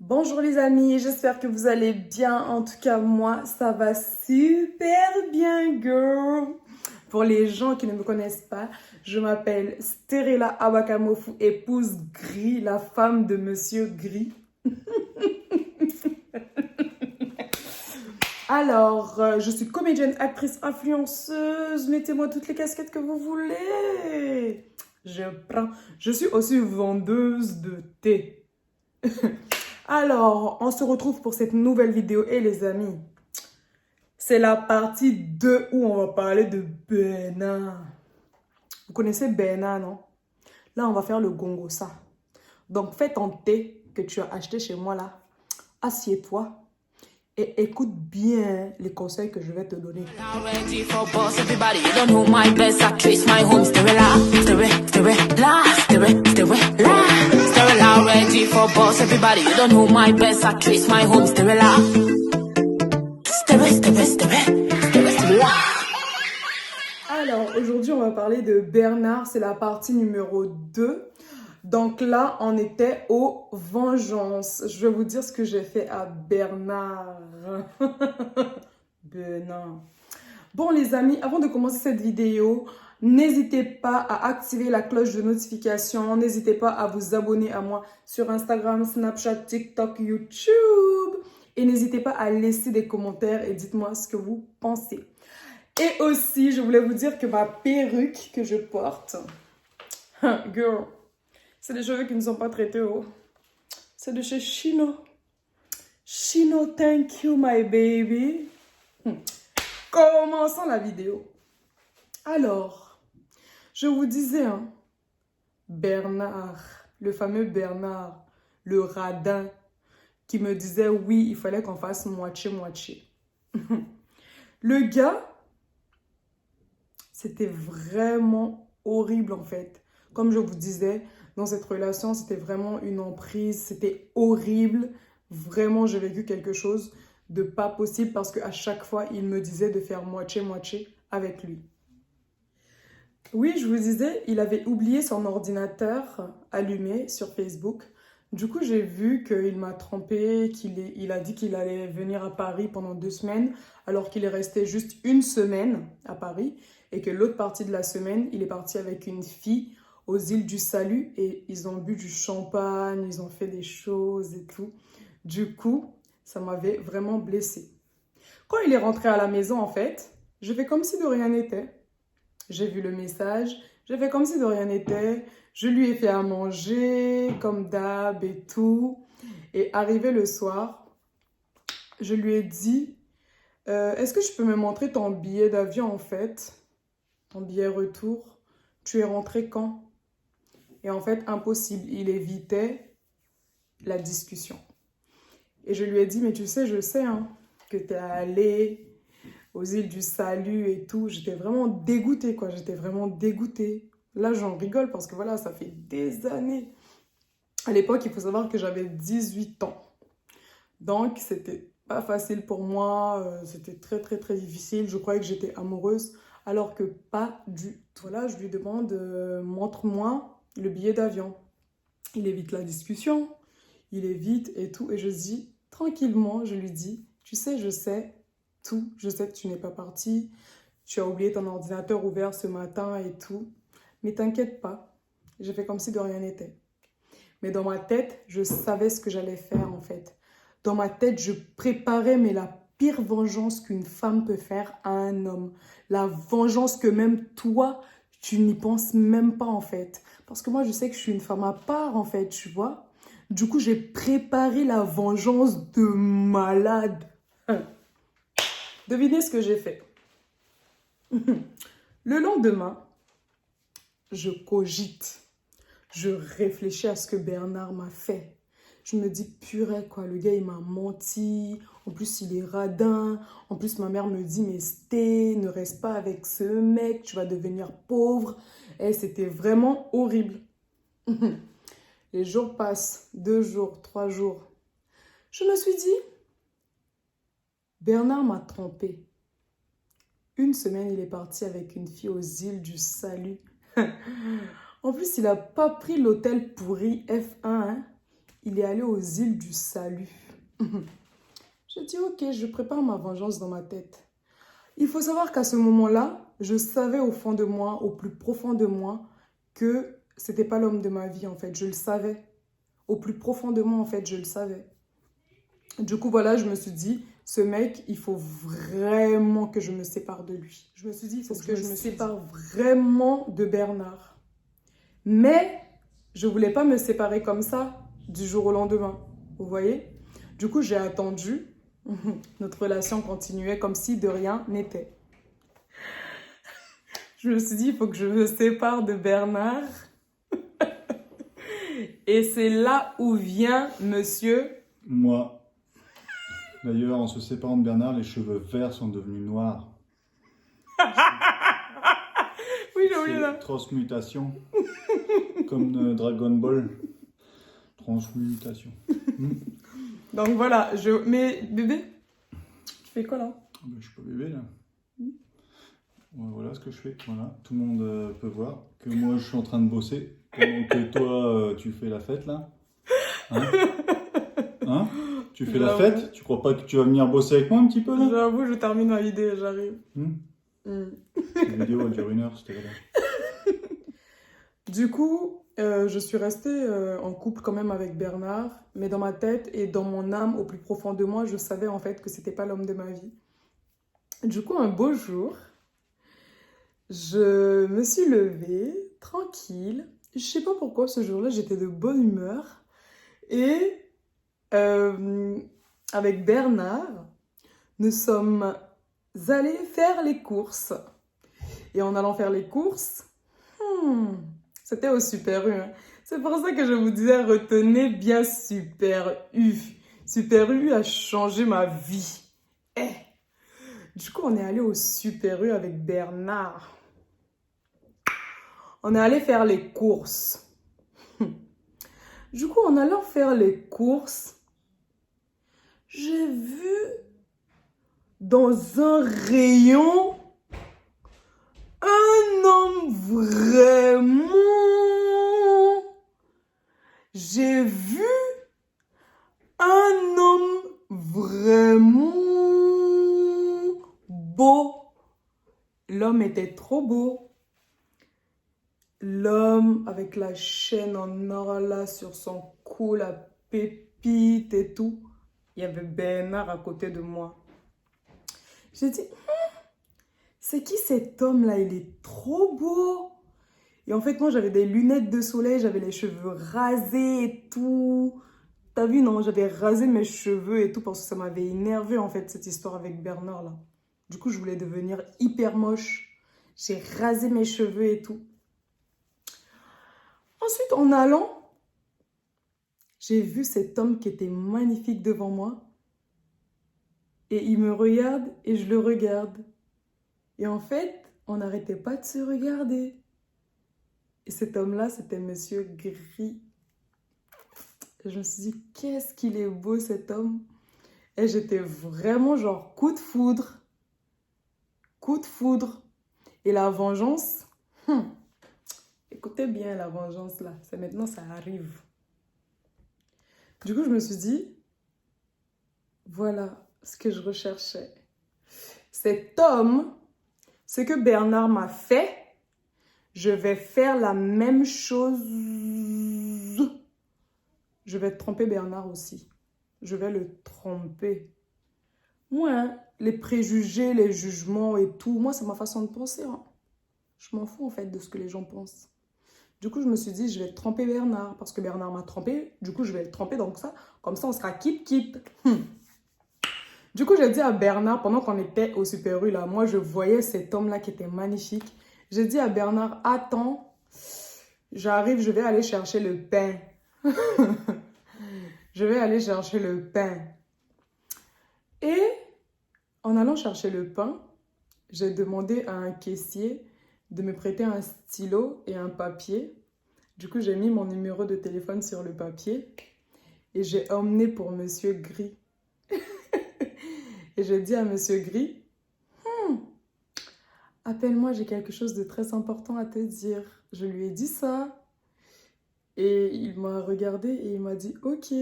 Bonjour les amis, j'espère que vous allez bien. En tout cas, moi, ça va super bien, girl. Pour les gens qui ne me connaissent pas, je m'appelle Sterella Abakamofu, épouse Gris, la femme de Monsieur Gris. Alors, je suis comédienne, actrice, influenceuse. Mettez-moi toutes les casquettes que vous voulez. Je prends. Je suis aussi vendeuse de thé. Alors, on se retrouve pour cette nouvelle vidéo. Et les amis, c'est la partie 2 où on va parler de Bernard. Vous connaissez Bernard, non? Là, on va faire le gongo, ça. Donc, fais ton thé que tu as acheté chez moi, là. Assieds-toi et écoute bien les conseils que je vais te donner. Alors, aujourd'hui, on va parler de Bernard. C'est la partie numéro 2. Donc là, on était aux vengeances. Je vais vous dire ce que j'ai fait à Bernard. Bernard. Bon, les amis, avant de commencer cette vidéo, n'hésitez pas à activer la cloche de notification. N'hésitez pas à vous abonner à moi sur Instagram, Snapchat, TikTok, YouTube. Et n'hésitez pas à laisser des commentaires et dites-moi ce que vous pensez. Et aussi, je voulais vous dire que ma perruque que je porte, girl, c'est des cheveux qui ne sont pas traités, oh. C'est de chez Chino. Chino, thank you, my baby. Commençons la vidéo. Alors, je vous disais, hein, Bernard, le fameux Bernard, le radin, qui me disait, oui, il fallait qu'on fasse moitié-moitié. Le gars, c'était vraiment horrible, en fait. Comme je vous disais, dans cette relation, c'était vraiment une emprise, c'était horrible. Vraiment, j'ai vécu quelque chose de pas possible parce qu'à chaque fois, il me disait de faire moitié-moitié avec lui. Oui, je vous disais, il avait oublié son ordinateur allumé sur Facebook. Du coup, j'ai vu qu'il m'a trompé, il a dit qu'il allait venir à Paris pendant 2 semaines, alors qu'il est resté juste 1 semaine à Paris et que l'autre partie de la semaine, il est parti avec une fille aux îles du Salut et ils ont bu du champagne, ils ont fait des choses et tout. Du coup, ça m'avait vraiment blessée. Quand il est rentré à la maison, en fait, je fais comme si de rien n'était. J'ai vu le message, j'ai fait comme si de rien n'était. Je lui ai fait à manger, comme d'hab et tout. Et arrivé le soir, je lui ai dit, est-ce que tu peux me montrer ton billet d'avion, en fait? Ton billet retour. Tu es rentré quand? Et en fait, impossible. Il évitait la discussion. Et je lui ai dit, mais tu sais, je sais hein, que tu es allé aux îles du Salut et tout. J'étais vraiment dégoûtée, quoi. J'étais vraiment dégoûtée. Là, j'en rigole parce que voilà, ça fait des années. À l'époque, il faut savoir que j'avais 18 ans. Donc, c'était pas facile pour moi. C'était très, très, très difficile. Je croyais que j'étais amoureuse, alors que pas du tout. Voilà, je lui demande, montre-moi le billet d'avion. Il évite la discussion. Il évite et tout. Et je dis, tranquillement, je lui dis, tu sais, je sais tout. Je sais que tu n'es pas parti. Tu as oublié ton ordinateur ouvert ce matin et tout. Mais t'inquiète pas. J'ai fait comme si de rien n'était. Mais dans ma tête, je savais ce que j'allais faire en fait. Dans ma tête, je préparais mais la pire vengeance qu'une femme peut faire à un homme. La vengeance que même toi, tu n'y penses même pas en fait. Parce que moi, je sais que je suis une femme à part en fait, tu vois. Du coup, j'ai préparé la vengeance de malade. Devinez ce que j'ai fait. Le lendemain, je cogite. Je réfléchis à ce que Bernard m'a fait. Je me dis, purée, quoi, le gars, il m'a menti. En plus, il est radin. En plus, ma mère me dit, mais Sté, ne reste pas avec ce mec, tu vas devenir pauvre. Et c'était vraiment horrible. Les jours passent, 2 jours, 3 jours. Je me suis dit, Bernard m'a trompée. 1 semaine, il est parti avec une fille aux îles du Salut. En plus, il n'a pas pris l'hôtel pourri F1. Hein. il est allé aux îles du Salut. J'ai dit, ok, je prépare ma vengeance dans ma tête. Il faut savoir qu'à ce moment-là, je savais au fond de moi, au plus profond de moi, que c'était pas l'homme de ma vie, en fait. Je le savais. Au plus profond de moi, en fait, je le savais. Du coup, voilà, je me suis dit, ce mec, il faut vraiment que je me sépare de lui. Je me suis dit, il faut que je me sépare vraiment de Bernard. Mais je voulais pas me séparer comme ça, du jour au lendemain. Vous voyez? Du coup, j'ai attendu. Notre relation continuait comme si de rien n'était. Je me suis dit, il faut que je me sépare de Bernard. Et c'est là où vient monsieur... Moi. D'ailleurs, en se séparant de Bernard, les cheveux verts sont devenus noirs. Oui, j'ai oublié C'est là. transmutation. Comme Dragon Ball. Transmutation. Donc voilà, mais bébé, tu fais quoi là? Ah ben, je suis pas bébé là. Ouais, voilà ce que je fais. Voilà. Tout le monde peut voir que moi je suis en train de bosser. Pendant que toi tu fais la fête là. Hein? Hein? Tu fais la fête? Tu crois pas que tu vas venir bosser avec moi un petit peu là? J'avoue, je termine ma idée, j'arrive. Cette vidéo elle dure 1 heure, c'était là. Du coup, je suis restée en couple quand même avec Bernard, mais dans ma tête et dans mon âme, au plus profond de moi, je savais en fait que c'était pas l'homme de ma vie. Du coup, un beau jour, je me suis levée, tranquille. Je sais pas pourquoi ce jour-là, j'étais de bonne humeur. Et avec Bernard, nous sommes allés faire les courses. Et en allant faire les courses, c'était au Super U. Hein. C'est pour ça que je vous disais, retenez bien Super U. Super U a changé ma vie. Du coup, on est allé au Super U avec Bernard. On est allé faire les courses. Du coup, en allant faire les courses, j'ai vu dans un rayon un homme vraiment... J'ai vu un homme vraiment beau. L'homme était trop beau. L'homme avec la chaîne en or là sur son cou, la pépite et tout. Il y avait Bernard à côté de moi. J'ai dit, c'est qui cet homme-là? Il est trop beau. Et en fait, moi, j'avais des lunettes de soleil, j'avais les cheveux rasés et tout. T'as vu, non? J'avais rasé mes cheveux et tout parce que ça m'avait énervé, en fait, cette histoire avec Bernard, là. Du coup, je voulais devenir hyper moche. J'ai rasé mes cheveux et tout. Ensuite, en allant, j'ai vu cet homme qui était magnifique devant moi. Et il me regarde et je le regarde. Et en fait, on n'arrêtait pas de se regarder. Et cet homme-là, c'était Monsieur Gris. Et je me suis dit, qu'est-ce qu'il est beau cet homme. Et j'étais vraiment genre coup de foudre. Coup de foudre. Et la vengeance, écoutez bien la vengeance là. C'est maintenant, ça arrive. Du coup, je me suis dit, voilà ce que je recherchais. Cet homme, ce que Bernard m'a fait, je vais faire la même chose. Je vais tromper Bernard aussi. Je vais le tromper. Moi, hein, les préjugés, les jugements et tout, moi, c'est ma façon de penser. Hein. Je m'en fous, en fait, de ce que les gens pensent. Du coup, je me suis dit, je vais tromper Bernard, parce que Bernard m'a trompé. Du coup, je vais le tromper, donc ça, comme ça, on sera quitte. Du coup, j'ai dit à Bernard, pendant qu'on était au Super U, là, moi, je voyais cet homme-là qui était magnifique. J'ai dit à Bernard, attends, j'arrive, je vais aller chercher le pain. Je vais aller chercher le pain. Et en allant chercher le pain, j'ai demandé à un caissier de me prêter un stylo et un papier. Du coup, j'ai mis mon numéro de téléphone sur le papier et j'ai emmené pour Monsieur Gris. Et j'ai dit à Monsieur Gris, appelle-moi, j'ai quelque chose de très important à te dire. Je lui ai dit ça. Et il m'a regardé et il m'a dit ok.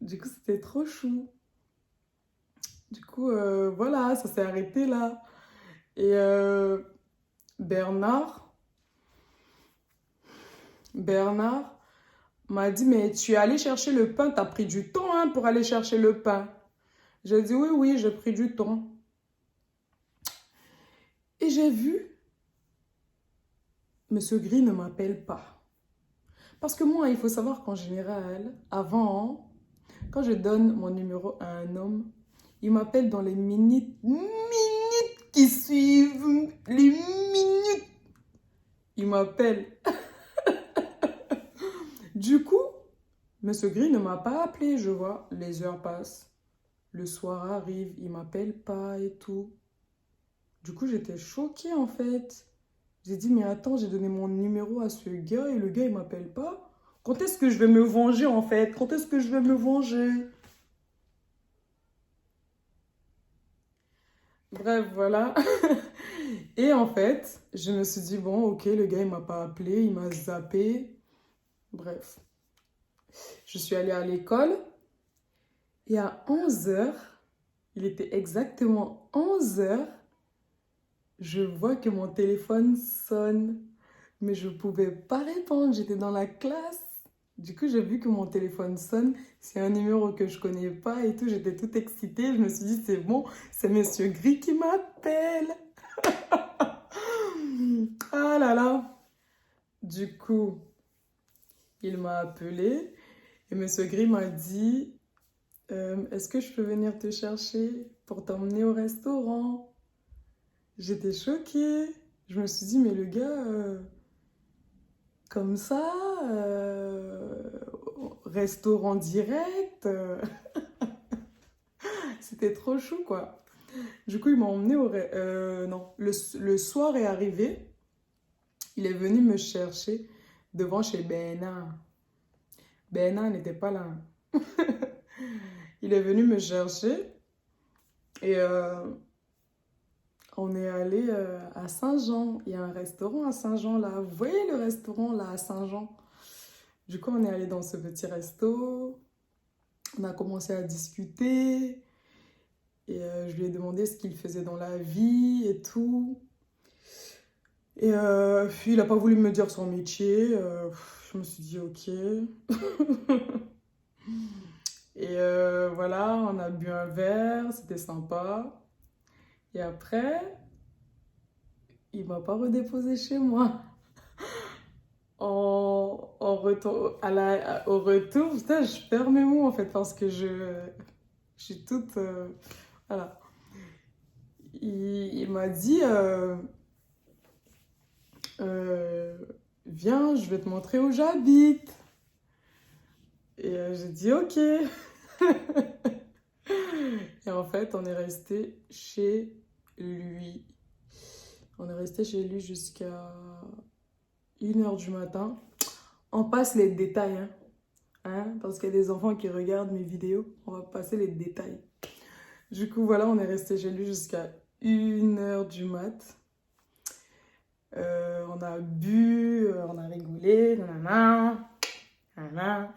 Du coup, c'était trop chou. Du coup, voilà, ça s'est arrêté là. Et Bernard, Bernard m'a dit, mais tu es allé chercher le pain, t'as pris du temps hein, pour aller chercher le pain. J'ai dit, oui, oui, j'ai pris du temps. Et j'ai vu, Monsieur Gris ne m'appelle pas. Parce que moi, il faut savoir qu'en général, avant, quand je donne mon numéro à un homme, il m'appelle dans les minutes qui suivent. Les minutes. Il m'appelle. Du coup, Monsieur Gris ne m'a pas appelé, je vois. Les heures passent. Le soir arrive, il m'appelle pas et tout. Du coup, j'étais choquée en fait. J'ai dit, mais attends, j'ai donné mon numéro à ce gars et le gars, il m'appelle pas. Quand est-ce que je vais me venger en fait? Quand est-ce que je vais me venger? Bref, voilà. Et en fait, je me suis dit, bon, ok, le gars, il m'a pas appelé, il m'a zappé. Bref, je suis allée à l'école et à 11 heures, il était exactement 11 heures, je vois que mon téléphone sonne, mais je ne pouvais pas répondre, j'étais dans la classe. Du coup, j'ai vu que mon téléphone sonne, c'est un numéro que je connais pas et tout, j'étais toute excitée, je me suis dit, c'est bon, c'est Monsieur Gris qui m'appelle. Ah là là. Du coup, il m'a appelé et Monsieur Gris m'a dit, est-ce que je peux venir te chercher pour t'emmener au restaurant? J'étais choquée. Je me suis dit, mais le gars, comme ça, restaurant direct, c'était trop chou, quoi. Du coup, il m'a emmené non, le soir est arrivé. Il est venu me chercher devant chez Bernard. Bernard n'était pas là. Il est venu me chercher et on est allé à Saint-Jean. Il y a un restaurant à Saint-Jean là. Vous voyez le restaurant là à Saint-Jean? Du coup, on est allé dans ce petit resto. On a commencé à discuter. Et je lui ai demandé ce qu'il faisait dans la vie et tout. Et puis, il n'a pas voulu me dire son métier. Je me suis dit, ok. Et voilà, on a bu un verre, c'était sympa. Et après, il m'a pas redéposé chez moi. Au retour, putain, je perds mes mots en fait parce que je suis toute. Voilà. Il m'a dit euh, viens, je vais te montrer où j'habite. Et j'ai dit ok. Et en fait, on est resté chez lui. On est resté chez lui jusqu'à 1 h du matin. On passe les détails, hein. Hein, parce qu'il y a des enfants qui regardent mes vidéos. On va passer les détails. Du coup, voilà, on est resté chez lui jusqu'à 1 h du mat. On a bu, on a rigolé, nanana, nanana.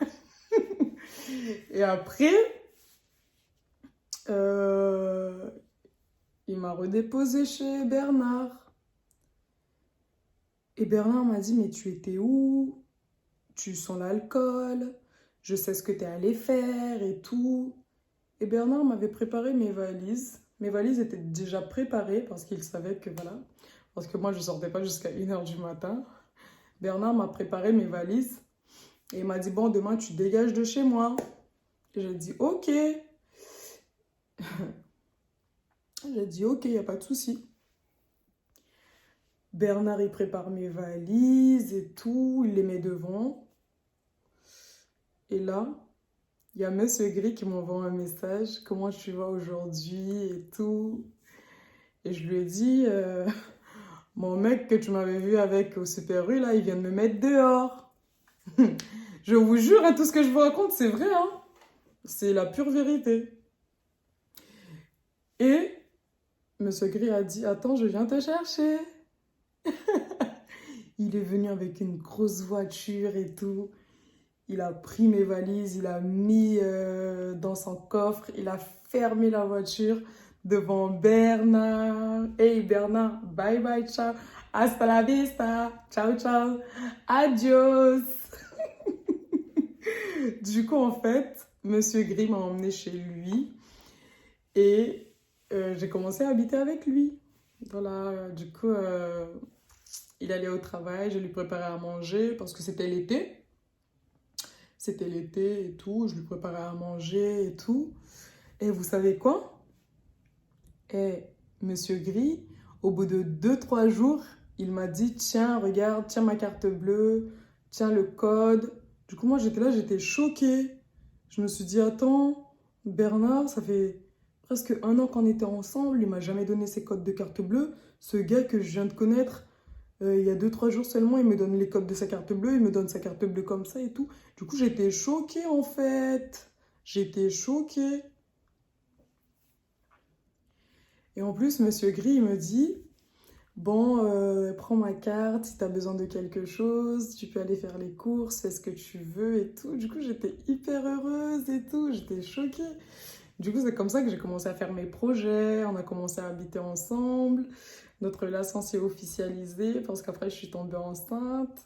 Et après, il m'a redéposé chez Bernard. Et Bernard m'a dit, mais tu étais où? Tu sens l'alcool, je sais ce que tu es allé faire et tout. Et Bernard m'avait préparé mes valises. Mes valises étaient déjà préparées parce qu'il savait que voilà. Parce que moi, je ne sortais pas jusqu'à 1 h du matin. Bernard m'a préparé mes valises. Et il m'a dit, bon, demain, tu dégages de chez moi. Et j'ai dit, ok. J'ai dit, ok, il n'y a pas de souci. Bernard, il prépare mes valises et tout. Il les met devant. Et là, il y a Monsieur Gris qui m'envoie un message. Comment tu vas aujourd'hui et tout. Et je lui ai dit, mon mec que tu m'avais vu avec au Super U, là, il vient de me mettre dehors. Je vous jure, hein, tout ce que je vous raconte, c'est vrai. Hein. C'est la pure vérité. Et Monsieur Gris a dit, attends, je viens te chercher. Il est venu avec une grosse voiture et tout. Il a pris mes valises, il a mis dans son coffre, il a fermé la voiture devant Bernard. Hey Bernard, bye bye, ciao. Hasta la vista. Ciao, ciao. Adios. Du coup, en fait, Monsieur Gris m'a emmené chez lui et j'ai commencé à habiter avec lui. Voilà, du coup, il allait au travail, je lui préparais à manger parce que c'était l'été. C'était l'été et tout, je lui préparais à manger et tout. Et vous savez quoi? Et Monsieur Gris, au bout de 2 3 jours, il m'a dit, tiens, regarde, tiens ma carte bleue, tiens le code. Du coup, moi, j'étais là, j'étais choquée. Je me suis dit, attends, Bernard, ça fait presque 1 an qu'on était ensemble, il m'a jamais donné ses codes de carte bleue. Ce gars que je viens de connaître, il y a 2 3 jours seulement, il me donne les codes de sa carte bleue, il me donne sa carte bleue comme ça et tout. Du coup, j'étais choquée en fait. J'étais choquée. Et en plus, Monsieur Gris, il me dit, bon, prends ma carte, si tu as besoin de quelque chose, tu peux aller faire les courses, fais ce que tu veux et tout. Du coup, j'étais hyper heureuse et tout, j'étais choquée. Du coup, c'est comme ça que j'ai commencé à faire mes projets, on a commencé à habiter ensemble. Notre relation s'est officialisée parce qu'après, je suis tombée enceinte.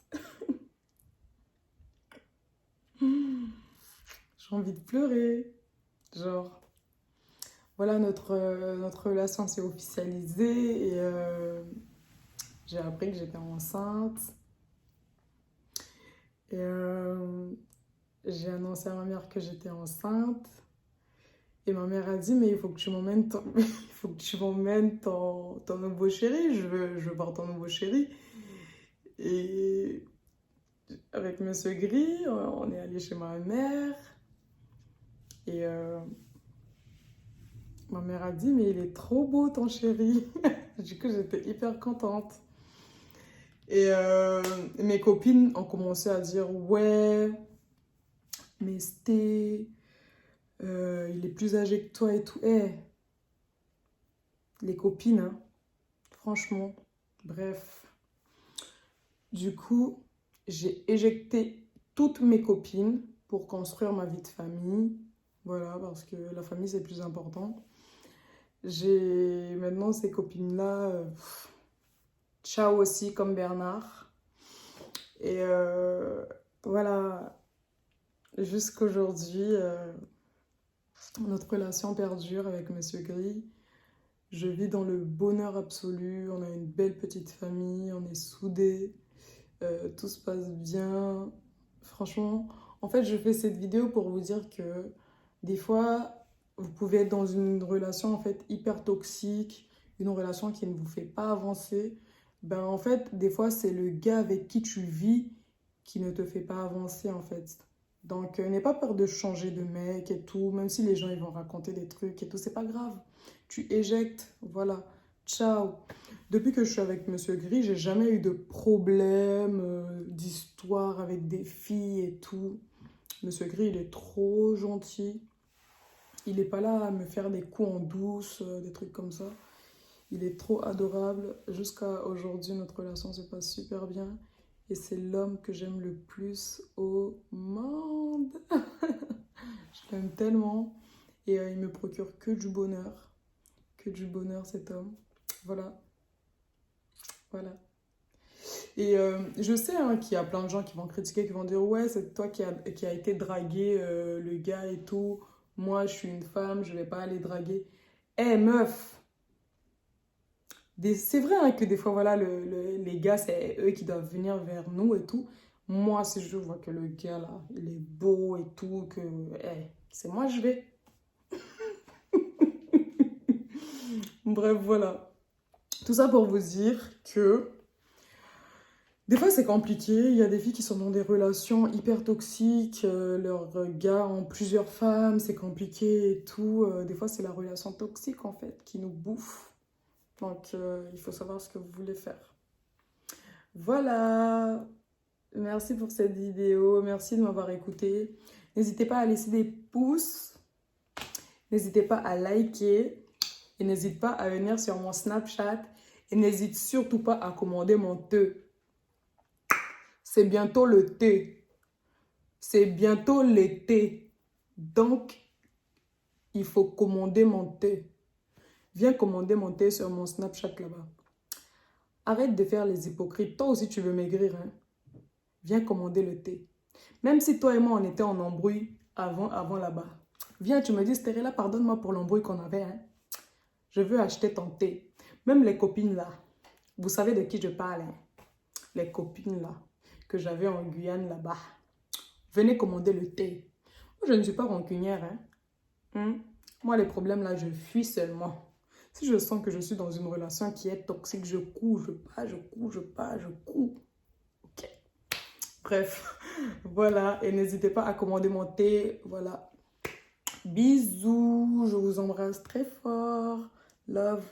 J'ai envie de pleurer. Genre, voilà, notre relation s'est officialisée et j'ai appris que j'étais enceinte. Et j'ai annoncé à ma mère que j'étais enceinte. Et ma mère a dit, mais il faut que tu m'emmènes il faut que tu m'emmènes ton nouveau chéri. Je veux voir ton nouveau chéri. Et avec Monsieur Gris, on est allé chez ma mère. Et ma mère a dit, mais il est trop beau ton chéri. Du coup, j'étais hyper contente. Et mes copines ont commencé à dire, ouais, mais c'était... il est plus âgé que toi et tout. Eh, les copines, hein, franchement. Bref. Du coup, j'ai éjecté toutes mes copines pour construire ma vie de famille. Voilà, parce que la famille, c'est plus important. J'ai maintenant ces copines-là. Ciao aussi, comme Bernard. Et voilà, jusqu'aujourd'hui, notre relation perdure avec Monsieur Gris. Je vis dans le bonheur absolu. On a une belle petite famille, on est soudés. Tout se passe bien. Franchement, en fait, je fais cette vidéo pour vous dire que des fois, vous pouvez être dans une relation en fait hyper toxique, une relation qui ne vous fait pas avancer. Ben en fait, des fois, c'est le gars avec qui tu vis qui ne te fait pas avancer en fait. Donc, n'aie pas peur de changer de mec et tout, même si les gens ils vont raconter des trucs et tout, c'est pas grave. Tu éjectes, voilà. Ciao. Depuis que je suis avec Monsieur Gris, j'ai jamais eu de problème, d'histoire avec des filles et tout. Monsieur Gris, il est trop gentil. Il n'est pas là à me faire des coups en douce, des trucs comme ça. Il est trop adorable. Jusqu'à aujourd'hui, notre relation se passe super bien. Et c'est l'homme que j'aime le plus au monde. Je l'aime tellement. Et il me procure que du bonheur. Que du bonheur, cet homme. Voilà. Voilà. Et je sais hein, qu'il y a plein de gens qui vont critiquer, qui vont dire ouais, c'est toi qui a été dragué le gars et tout. Moi, je suis une femme, je vais pas aller draguer. Eh meuf, c'est vrai hein, que des fois, voilà, les gars, c'est eux qui doivent venir vers nous et tout. Moi, si je vois que le gars là, il est beau et tout, que c'est moi, je vais. Bref, voilà. Tout ça pour vous dire que des fois, c'est compliqué. Il y a des filles qui sont dans des relations hyper toxiques. Leurs gars ont plusieurs femmes. C'est compliqué et tout. Des fois, c'est la relation toxique, en fait, qui nous bouffe. Donc, il faut savoir ce que vous voulez faire. Voilà. Merci pour cette vidéo. Merci de m'avoir écouté. N'hésitez pas à laisser des pouces. N'hésitez pas à liker. Et n'hésite pas à venir sur mon Snapchat. Et n'hésite surtout pas à commander mon thé. C'est bientôt le thé. C'est bientôt l'été. Donc, il faut commander mon thé. Viens commander mon thé sur mon Snapchat là-bas. Arrête de faire les hypocrites. Toi aussi, tu veux maigrir, hein? Viens commander le thé. Même si toi et moi, on était en embrouille avant là-bas. Viens, tu me dis, Stérella, pardonne-moi pour l'embrouille qu'on avait, hein? Je veux acheter ton thé. Même les copines là. Vous savez de qui je parle, hein? Les copines là que j'avais en Guyane là-bas. Venez commander le thé. Moi, je ne suis pas rancunière, hein? Moi, les problèmes là, je fuis seulement. Si je sens que je suis dans une relation qui est toxique, je cours, je pars, je cours, je pars, je cours. Ok. Bref, voilà. Et n'hésitez pas à commander mon thé. Voilà. Bisous. Je vous embrasse très fort. Love.